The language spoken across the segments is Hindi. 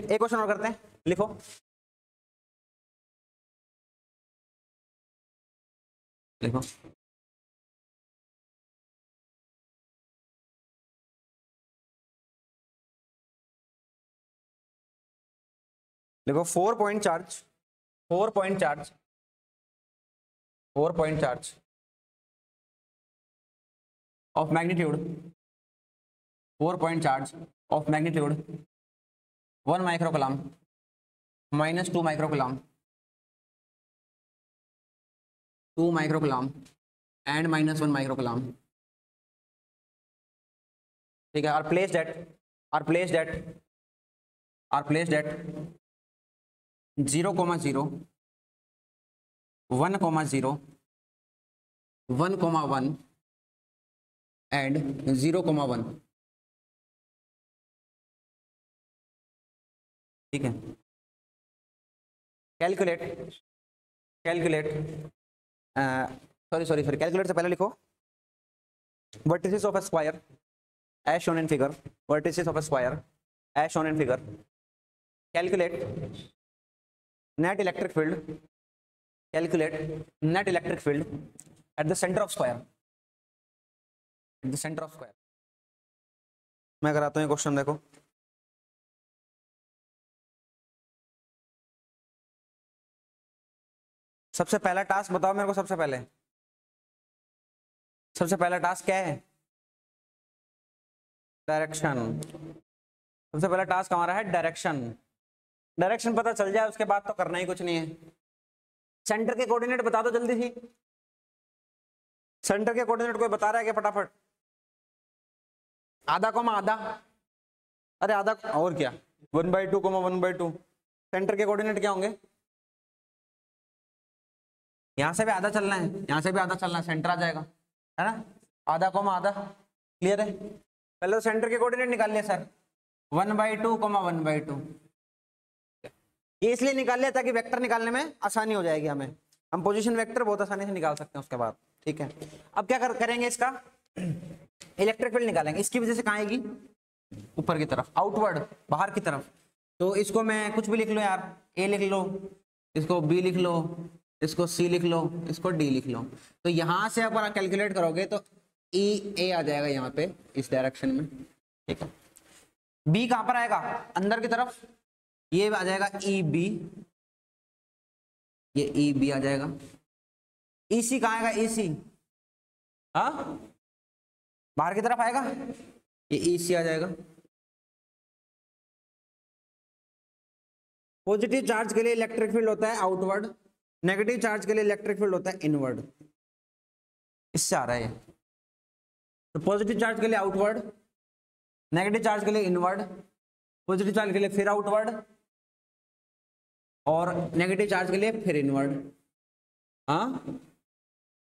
एक क्वेश्चन और करते हैं, लिखो। लिखो लिखो 4 point charge, 4 point charge, 4 point charge of magnitude, 4 point charge of magnitude 1 microcoulomb minus 2 microcoulomb, 2 microcoulomb and minus 1 microcoulomb. ठीक है, आर प्लेस्ड एट 0, 0, 1, 0, 1, 1 एंड 0, 1। ठीक है, कैलकुलेट सॉरी कैलकुलेट से पहले लिखो vertices of a square as shown in figure, vertices of a square as shown in figure. Calculate net electric field, at the center of square, मैं कराता हूँ क्वेश्चन, देखो। सबसे पहला टास्क बताओ मेरे को, सबसे पहला टास्क क्या है? डायरेक्शन। सबसे पहला टास्क हमारा है डायरेक्शन पता चल जाए उसके बाद तो करना ही कुछ नहीं है। सेंटर के कोऑर्डिनेट बता दो जल्दी सी, सेंटर के कोऑर्डिनेट कोई बता रहा है क्या? फटाफट। आधा कॉमा आधा, अरे आधा और क्या, 1/2 1/2। सेंटर के कोऑर्डिनेट क्या होंगे? यहां से भी आधा चलना है, यहां से भी आधा चलना है, सेंटर आ जाएगा, है ना? आधा कॉमा आधा, क्लियर है? पहले तो सेंटर के कोऑर्डिनेट निकाल लिया सर, 1/2 1/2। ये इसलिए निकाल लिया ताकि वेक्टर निकालने में आसानी हो जाएगी हमें, हम पोजीशन वेक्टर बहुत आसानी से निकाल सकते हैं उसके बाद। ठीक है, अब क्या करेंगे, इसका इलेक्ट्रिक फील्ड निकालेंगे। इसकी वजह से कहाँ आएगी? ऊपर की तरफ, आउटवर्ड, बाहर की तरफ। तो इसको मैं कुछ भी लिख लो यार, ए लिख लो, इसको बी लिख लो, इसको सी लिख लो, इसको डी लिख लो। तो यहां से अगर आप कैलकुलेट करोगे तो ई ए आ जाएगा यहाँ पे, इस डायरेक्शन में। ठीक है, बी कहां पर आएगा? अंदर की तरफ, ये आ जाएगा ई बी, ये ई बी आ जाएगा। ई सी कहां आएगा? ई सी, हाँ बाहर की तरफ आएगा, ये ई सी आ जाएगा। पॉजिटिव चार्ज के लिए इलेक्ट्रिक फील्ड होता है आउटवर्ड, नेगेटिव चार्ज के लिए इलेक्ट्रिक फील्ड होता है इनवर्ड। इससे आ रहा है, तो पॉजिटिव चार्ज के लिए आउटवर्ड, नेगेटिव चार्ज के लिए इनवर्ड, पॉजिटिव चार्ज के लिए फिर आउटवर्ड, और नेगेटिव चार्ज के लिए फिर इनवर्ड। हाँ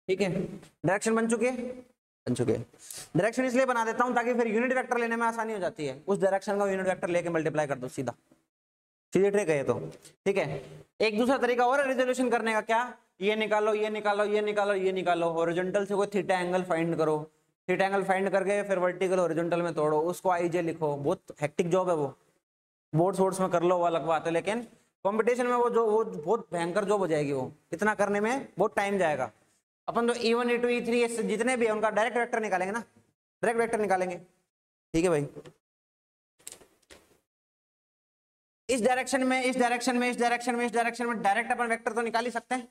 ठीक है, डायरेक्शन बन चुके हैं, डायरेक्शन इसलिए बना देता हूं ताकि फिर यूनिट वेक्टर लेने में आसानी हो जाती है। उस डायरेक्शन का यूनिट वेक्टर लेके मल्टीप्लाई कर दो, सीधा सीधी ट्रिक है ये तो। ठीक है, एक दूसरा तरीका और रिजोल्यूशन करने का, क्या? ये निकालो, ये निकालो, ये निकालो, ये निकालो, हॉरिजॉन्टल से कोई थीटा एंगल फाइंड करो, थीटा एंगल फाइंड करके फिर वर्टिकल हॉरिजॉन्टल में तोड़ो, उसको आईजे लिखो। बहुत हेक्टिक जॉब है वो, बोर्ड्स में कर लो वो अलग बात है, लेकिन कंपटीशन में वो बहुत भयंकर जॉब हो जाएगी। वो इतना करने में बहुत टाइम जाएगा। अपन तो E1 E2 E3 जितने भी है उनका डायरेक्ट वेक्टर निकालेंगे ना, डायरेक्ट वेक्टर निकालेंगे। ठीक है भाई, इस डायरेक्शन में, इस डायरेक्शन में, इस डायरेक्शन में, इस डायरेक्शन में डायरेक्ट अपन वेक्टर तो निकाल ही सकते हैं,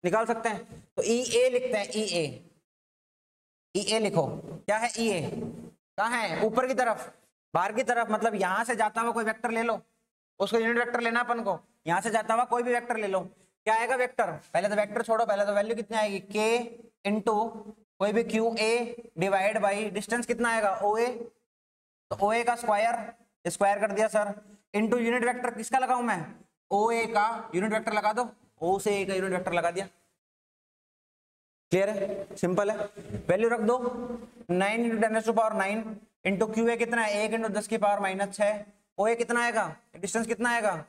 निकाल सकते हैं। तो EA लिखते हैं, EA लिखो। क्या है EA? कहाँ है? ऊपर की तरफ, बाहर की तरफ, मतलब यहां से जाता हुआ कोई वेक्टर ले लो, उसको यूनिट वेक्टर लेना अपन को। यहां से जाता हुआ कोई भी वेक्टर ले लो, क्या आएगा वेक्टर? पहले तो वेक्टर छोड़ो, पहले तो वैल्यू कितनी आएगी? K इंटू कोई भी QA डिवाइड बाई डिस्टेंस कितना आएगा? OA। तो OA का स्क्वायर कर दिया सर, इंटू यूनिट वेक्टर किसका लगाऊं मैं? OA का यूनिट वेक्टर लगा दो, O से A का यूनिट वेक्टर लगा दिया। क्लियर है? सिंपल है। वैल्यू रख दो, 9 × 10⁻9 इंटू QA कितना है? 1 × 10⁻6। OA कितना आएगा? डिस्टेंस कितना आएगा?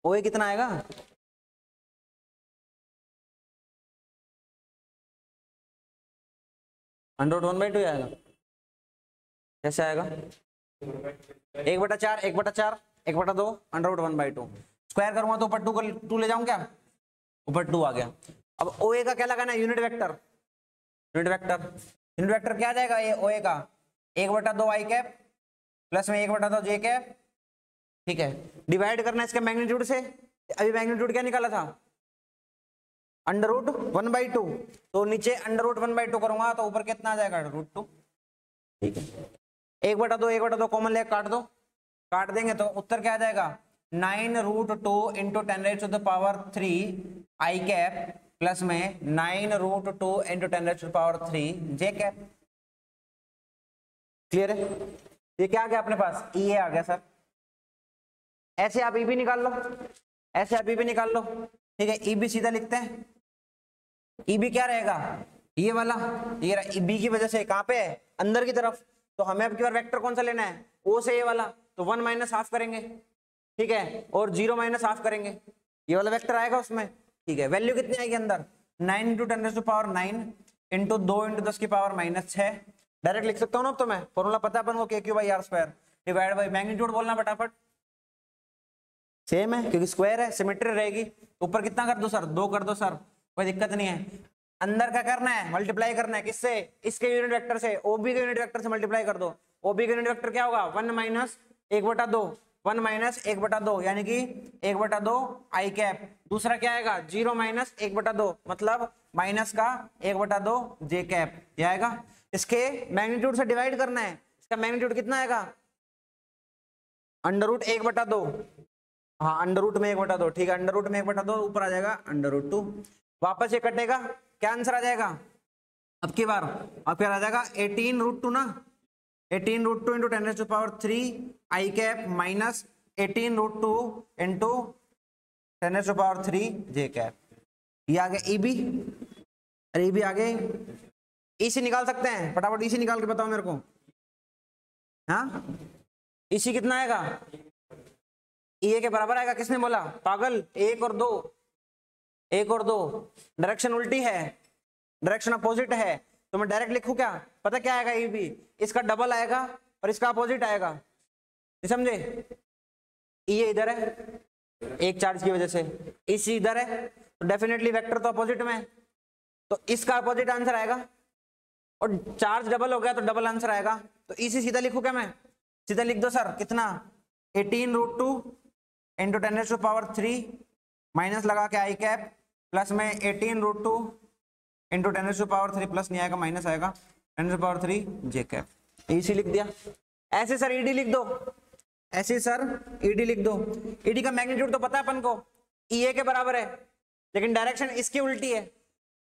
OA कितना आएगा? √1/2 आएगा। कैसे आएगा? 1/4 1/4 1/2 √1/2। स्क्वायर करूंगा तो ऊपर 2 ले जाऊं क्या, ऊपर 2 आ गया। अब OA का क्या लगाना है, यूनिट वेक्टर। यूनिट वेक्टर क्या आ जाएगा, ये OA का 1/2 i कैप प्लस में 1/2 j कैप, ठीक है। डिवाइड करना है इसके मैग्नीट्यूड से, अभी मैग्नीट्यूड क्या निकाला था, √1/2, तो नीचे √1/2 करूंगा तो ऊपर कितना आ जाएगा, √2, ठीक है। 1/2 कॉमन ले काट दो, काट देंगे तो उत्तर क्या आ जाएगा, 9√2 × 10⁻³ i कैप प्लस में 9√2 × 10⁻³ j कैप। क्लियर है, ये क्या आ गया अपने पास, EA आ गया सर। ऐसे आप EB निकाल लो, ऐसे आप EB निकाल लो, ठीक है। EB सीधा लिखते हैं, EB क्या रहेगा, ये वाला, ये EB की वजह से कहां पे है, अंदर की तरफ, तो हमें अब की बार वेक्टर कौन सा लेना है, O से ये वाला, तो 1 माइनस हाफ करेंगे, ठीक है, और 0 माइनस हाफ करेंगे, ये वाला वेक्टर आएगा उसमें, ठीक है। वैल्यू कितनी आएगी अंदर, 9 × 10⁻⁹ इंटू 2 × 10⁻⁻6। डायरेक्ट लिख सकता हूँ ना अब तो मैं, फॉर्मूला पता है अपन को, KQ/R² डिवाइड बाई मैग्नीट्यूड बोलना फटाफट, सेम है क्योंकि स्क्वायर है, सिमेट्री रहेगी। ऊपर कितना कर दो सर, 2 कर दो सर, कोई दिक्कत नहीं है। अंदर क्या करना है, मल्टीप्लाई करना है, किससे, इसके यूनिट वेक्टर से, OB के यूनिट वेक्टर से मल्टीप्लाई कर दो। OB के यूनिट वेक्टर क्या होगा, 1 माइनस 1/2, 1 माइनस 1/2 यानी कि 1/2 i कैप। दूसरा क्या आएगा, 0 माइनस 1/2 मतलब माइनस का 1/2 j कैप, ये आएगा। इसके मैग्नीट्यूड से डिवाइड करना है, इसका मैग्नीट्यूड कितना आएगा, √1/2, हाँ अंडर में 1/2, ठीक है, अंडर में 1/2 ऊपर आ जाएगा √2, वापस ये कटेगा, क्या आंसर आ जाएगा अब की बार, अब क्या आ जाएगा 18√2 ना, 18√2 × 10⁻³ i cap minus 18√2 × 10⁻³ j cap. ये आ गया EB, अरे EB आ गए, EC निकाल सकते हैं, फटाफट EC निकाल के बताओ मेरे को, हाँ EC कितना आएगा, EA के बराबर आएगा, किसने बोला पागल, 1 और 2, 1 और 2, डायरेक्शन उल्टी है, डायरेक्शन अपोजिट है, तो मैं डायरेक्ट लिखूं क्या, पता क्या आएगा, EB इसका डबल आएगा और इसका अपोजिट आएगा, समझे। EA इधर है एक चार्ज की वजह से, EC इधर है, तो डेफिनेटली वेक्टर तो अपोजिट में है, तो इसका अपोजिट आंसर आएगा, और चार्ज डबल हो गया तो डबल आंसर आएगा। तो EC सीधा लिखूं क्या मैं, सीधा लिख दो सर, कितना 18√2 × 10⁻³ माइनस लगा के i कैप प्लस में 18√2 × 10⁻³ प्लस नहीं आएगा, माइनस आएगा 10⁻³ j कैप। EC लिख दिया। ऐसे सर ED लिख दो, ऐसे सर ED लिख दो। ED का मैग्नीट्यूड तो पता है अपन को, EA के बराबर है, लेकिन डायरेक्शन इसकी उल्टी है,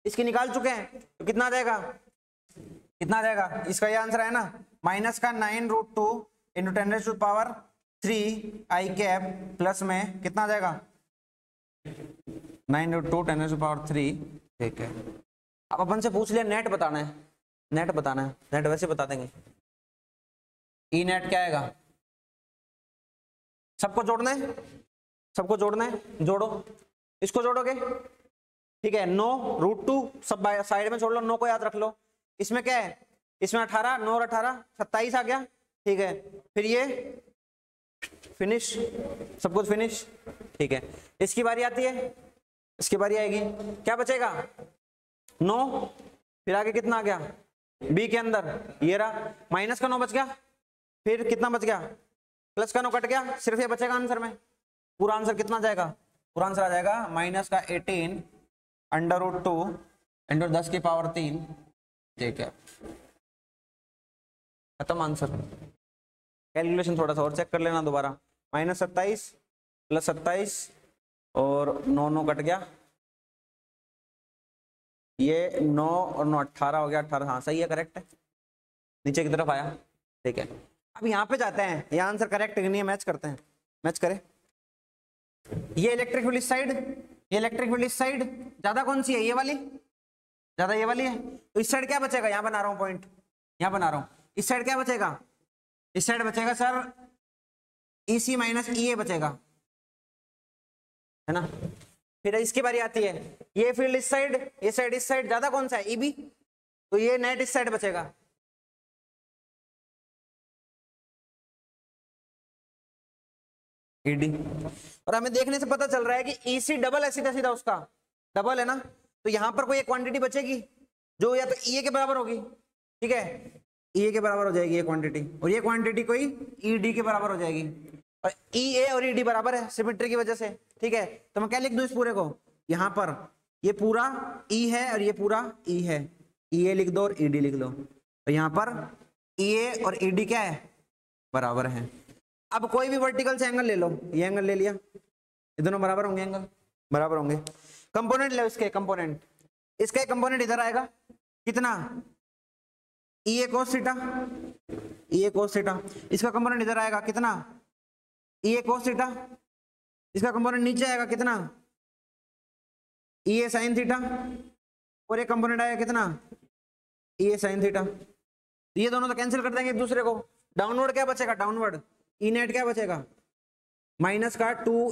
इसकी निकाल चुके हैं, तो कितना आ जाएगा, कितना आ जाएगा, इसका ये आंसर है ना, माइनस का 9√2 × 10⁻³ i कैप प्लस में कितना आ जाएगा 9√2 10⁻³ ठीक है। अब अपन से पूछ लिया नेट बताना है, नेट बताना है, नेट वैसे बता देंगे। ई नेट क्या आएगा, सबको जोड़ना है, सबको जोड़ना है, जोड़ो, इसको जोड़ोगे ठीक है, 9√2 सब साइड में छोड़ लो, 9 को याद रख लो। इसमें क्या है, इसमें 18, 9 और 18 27 आ गया, ठीक है। फिर ये फिनिश, सब कुछ फिनिश, ठीक है। इसकी बारी आती है, इसकी बारी आएगी, क्या बचेगा 9, फिर आगे कितना आ गया बी के अंदर, ये रहा, माइनस का 9 बच गया, फिर कितना बच गया प्लस का 9 कट गया, सिर्फ ये बचेगा आंसर में। पूरा आंसर कितना जाएगा, पूरा आंसर आ जाएगा माइनस का 18 √2 × 10⁻³ ठीक है, खत्म आंसर। कैलकुलेशन थोड़ा सा और चेक कर लेना दोबारा, -27 + 27 और 9 9 कट गया, ये 9 और 9 18 हो गया, 18 हाँ सही है, करेक्ट है, नीचे की तरफ आया, ठीक है। अब यहाँ पे जाते हैं, ये आंसर करेक्ट नहीं है, मैच करते हैं, मैच करें। ये इलेक्ट्रिक फील्ड इस साइड, ये इलेक्ट्रिक फील्ड इस साइड, ज्यादा कौन सी है, ये वाली, ज्यादा ये वाली है, तो इस साइड क्या बचेगा, यहाँ बना रहा हूँ पॉइंट, यहाँ बना रहा हूँ, इस साइड क्या बचेगा, इस साइड बचेगा सर EC - EA बचेगा, है ना। फिर इसकी बारी आती है, ये फील्ड इस साइड, ये साइड इस साइड, ज्यादा कौन सा है EB, तो ये नेट इस साइड बचेगा, ईडी। और हमें देखने से पता चल रहा है कि ईसी डबल है, सीधा सीधा उसका डबल है ना, तो यहां पर कोई एक क्वांटिटी बचेगी जो या तो ईए के बराबर होगी, ठीक है, ईए के बराबर हो जाएगी ये क्वांटिटी, और ये क्वांटिटी कोई ईडी के बराबर हो जाएगी, और ईए और ईडी बराबर है सिमेट्री की वजह से, ठीक है। तो मैं क्या लिख दूं इस पूरे को, यहाँ पर ये पूरा ई है और ये पूरा ई है, ईए लिख दो और ईडी लिख लो, और यहाँ पर ईए और ईडी क्या है, बराबर है। अब कोई भी वर्टिकल से एंगल ले लो, ये एंगल ले लिया, ये दोनों बराबर होंगे, एंगल बराबर होंगे। कंपोनेंट ले इसके, कंपोनेंट, इसका एक कंपोनेंट इधर आएगा कितना, ई कोस थीटा, ई कोस थीटा, इसका कंपोनेंट इधर आएगा कितना, ई कोस थीटा, इसका कंपोनेंट नीचे आएगा कितना, ई साइन थीटा, और एक कंपोनेंट आएगा कितना, ई साइन थीटा। ये दोनों तो कैंसिल कर देंगे एक दूसरे को, डाउनवर्ड क्या बचेगा, डाउनवर्ड ई नेट क्या बचेगा, माइनस का 2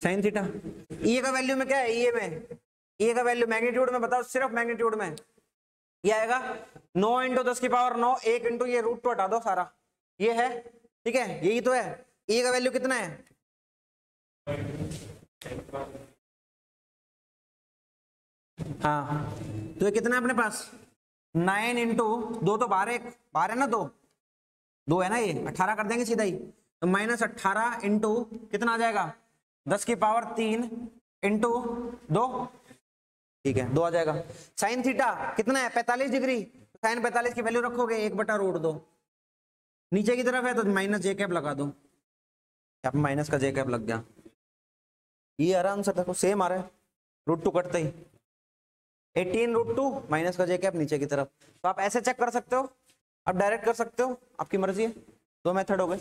साइन थीटा। ई का वैल्यू में क्या है, ई में, ई का वैल्यू मैग्नीट्यूड में बताओ, सिर्फ मैग्नीट्यूड में ये आएगा 9 × 10 की पावर 9, 1 × ये √2 हटा दो सारा, ये है, ठीक है, यही तो है। ई का वैल्यू कितना है, हाँ, तो ये कितना है अपने पास, 9 × 2 तो बाहर है ना, 2 है ना, ये 18 कर देंगे सीधा ही, तो -18 × कितना आ जाएगा, 10 की पावर 3 × 2, ठीक है, 2 आ जाएगा। साइन थीटा कितना है, 45 डिग्री, साइन 45 की वैल्यू रखोगे 1/√2, नीचे की तरफ है तो माइनस जे कैप लगा दो, यहाँ पे माइनस का जे कैप लग गया, ये आराम से देखो सेम आ रहा है, √2 कटते ही 18√2 माइनस का जे कैप नीचे की तरफ। तो आप ऐसे चेक कर सकते हो, आप डायरेक्ट कर सकते हो, आपकी मर्जी है, 2 मेथड हो गए।